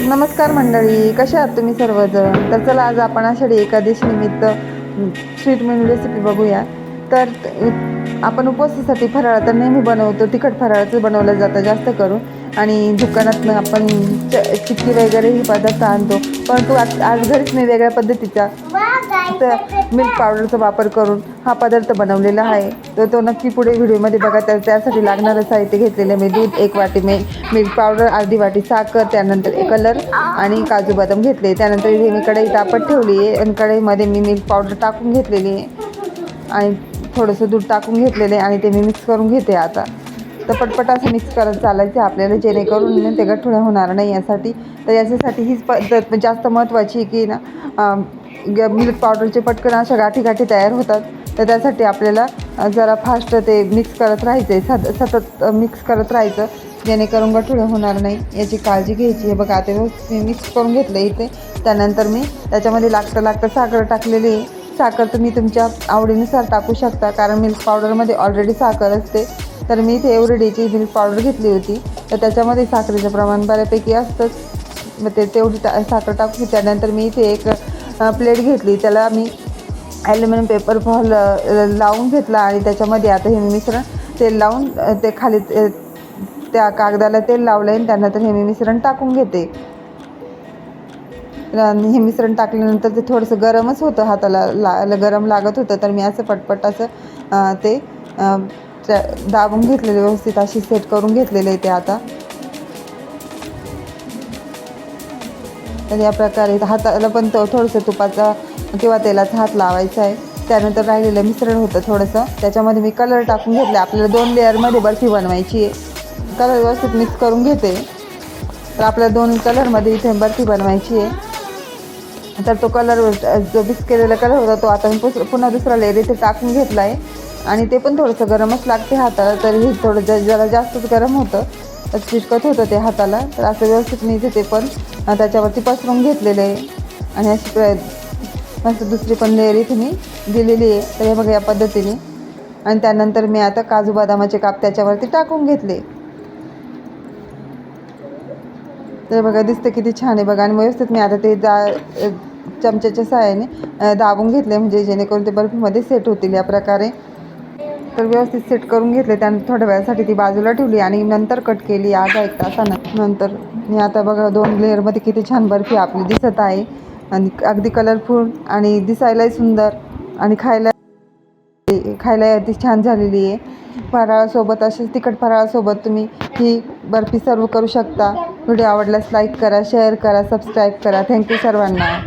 नमस्कार मंडळी, कशा आहात तुम्ही सर्वजण? तर चला आज आपण आषाढी एकादशी निमित्त स्वीट मेनू रेसिपी बघूया. तर आपण उपवासासाठी फराळ तर नेहमी बनवतो, तिखट फराळाचं बनवलं जातं जास्त करून. आणि दुकानातनं आपण चिक्की वगैरे ही पदार्थ आणतो, परंतु आज घरीच मी वेगळ्या पद्धतीचा तर मिल्क पावडरचा वापर करून हा पदार्थ बनवलेला आहे. तर तो नक्की पुढे व्हिडिओमध्ये बघा. त्यासाठी लागणारं साहित्य घेतलेलं मी दूध 1 वाटी, मिल्क पावडर अर्धी वाटी, साखर, त्यानंतर कलर आणि काजू बदाम घेतले. त्यानंतर इथे मी कढई तापत ठेवली आहे आणि कढईमध्ये मी मिल्क पावडर टाकून घेतलेली आहे आणि थोडंसं दूध टाकून घेतलेले आणि ते मी मिक्स करून घेते. आता तर पटपट असं मिक्स करत चालायचं आपल्याला, जेणेकरून ते गठुळ्या होणार नाही यासाठी. तर याच्यासाठी हीच पद्धत जास्त महत्त्वाची आहे की ना, मिल्क पावडरचे पटकन अशा गाठी तयार होतात. तर त्यासाठी आपल्याला जरा फास्ट ते मिक्स करत राहायचं, सतत मिक्स करत राहायचं, जेणेकरून गठुळे होणार नाही याची काळजी घ्यायची आहे. बघा आता मी मिक्स करून घेतलं इथे. त्यानंतर मी त्याच्यामध्ये लागतं साखर टाकलेली आहे. साखर तुम्ही तुमच्या आवडीनुसार टाकू शकता, कारण मिल्क पावडरमध्ये ऑलरेडी साखर असते. तर मी इथे एवढीची मिल्क पावडर घेतली होती, तर त्याच्यामध्ये साखरेचं प्रमाण बऱ्यापैकी असतंच. मग तेवढी साखर टाकून त्यानंतर मी इथे एक प्लेट घेतली, त्याला मी ॲल्युमिनियम पेपर फॉल लावून घेतला आणि त्याच्यामध्ये आता हे मिश्रण तेल लावून ते खाली त्या कागदाला तेल लावलं आहे. त्यानंतर हे मी मिश्रण टाकून घेते. हे मिश्रण टाकल्यानंतर ते थोडंसं गरमच होतं, हाताला गरम लागत होतं. तर मी असं पटपट असं ते दाबून घेतलेले, व्यवस्थित अशी सेट करून घेतलेले आहे ते आता. तर या प्रकारे हाताला पण थोडंसं तुपाचा किंवा तेलाचा हात लावायचा आहे. त्यानंतर राहिलेलं मिश्रण होतं थोडंसं, त्याच्यामध्ये मी कलर टाकून घेतले. आपल्याला 2 लेअरमध्ये बर्फी बनवायची आहे. कलर व्यवस्थित मिक्स करून घेते. तर आपल्याला 2 कलरमध्ये इथे बर्फी बनवायची आहे. तर तो कलर जो मिक्स केलेला कलर होता तो आता मी पुन्हा दुसरा लेअर इथे टाकून घेतला आहे आणि ते पण थोडंसं गरमच लागते हाताला. तर हे थोडं जरा जास्तच गरम होतं, तर चिटकत होतं ते हाताला. तर असं व्यवस्थित मी इथे ते पण त्याच्यावरती पसरून घेतलेलं आहे आणि अशी मस्त दुसरी पण लेअर इथे मी दिलेली आहे. तर हे बघा या पद्धतीने. आणि त्यानंतर मी आता काजू बदामाचे काप त्याच्यावरती टाकून घेतले. तर बघा दिसतं किती छान आहे बघा. आणि व्यवस्थित मी आता ते चमच्याच्या सहाय्याने दाबून घेतले, म्हणजे जेणेकरून ते बर्फीमध्ये सेट होतील या प्रकारे. तर व्यवस्थित सेट करून घेतले. त्यानंतर थोड्या वेळासाठी ती बाजूला ठेवली आणि नंतर कट केली अर्धा 1 तासानंतर. मी आता बघा 2 लेअरमध्ये किती छान बर्फी आपली दिसत आहे आणि अगदी कलरफुल आणि दिसायलाही सुंदर आणि खायला अति छान झालेली आहे. फराळासोबत, असेच तिखट फराळासोबत तुम्ही ही बर्फी सर्व करू शकता. व्हिडिओ आवडल्यास लाईक करा, शेअर करा, सबस्क्राईब करा. थँक्यू सर्वांना.